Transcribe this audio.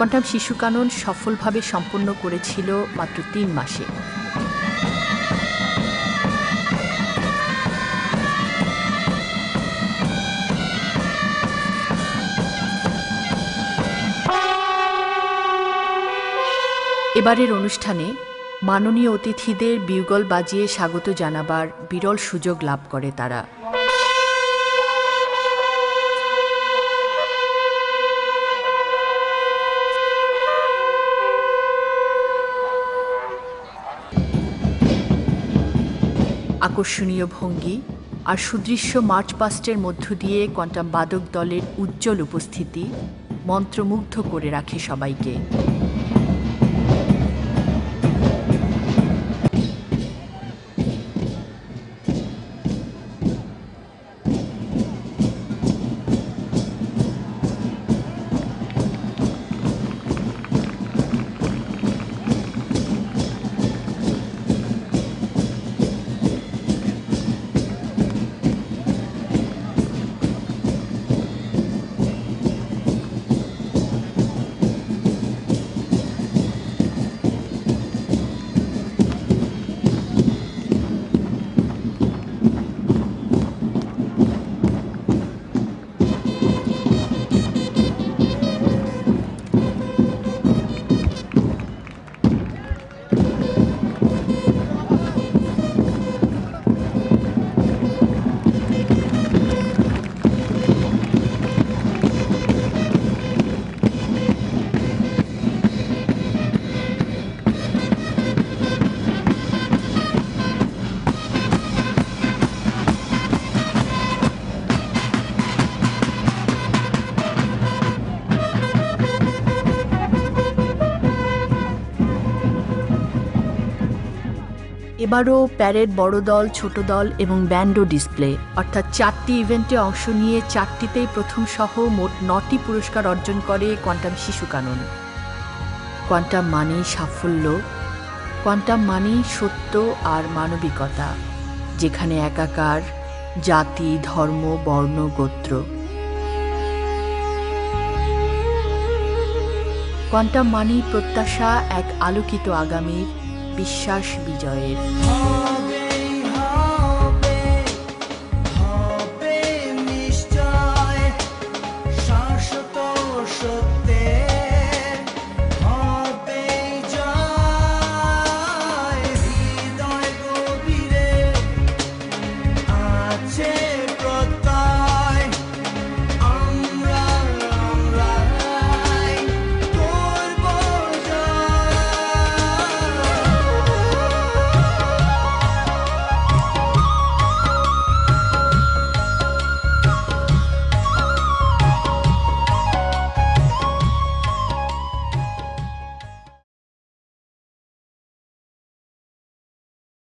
Quantum শিশু কানন সফলভাবে সম্পন্ন করেছিল মাত্র ৩ মাসে। এবারের অনুষ্ঠানে মাননীয় অতিথিদের বিউগল বাজিয়ে স্বাগত জানাবার বিরল সুযোগ লাভ করে তারা। আকর্ষণীয় ভঙ্গি আর সুদৃশ্য মার্চ পাস্টের মধ্য দিয়ে কোয়ান্টাম বাদক দলের উজ্জ্বল উপস্থিতি মন্ত্রমুগ্ধ করে রাখে সবাইকে। এবারও প্যারেড বড় দল, ছোট দল এবং ব্যান্ডও ডিসপ্লে, অর্থাৎ 4টি ইভেন্টে অংশ নিয়ে 4টিতেই প্রথম সহ মোট 9টি পুরস্কার অর্জন করে কোয়ান্টাম শিশু কানন। কোয়ান্টাম মানেই সাফল্য, কোয়ান্টাম মানেই সত্য আর মানবিকতা, যেখানে একাকার জাতি, ধর্ম, বর্ণ, গোত্র। কোয়ান্টাম মানেই প্রত্যাশা এক আলোকিত আগামীর, বিশ্বাস বিজয়ের।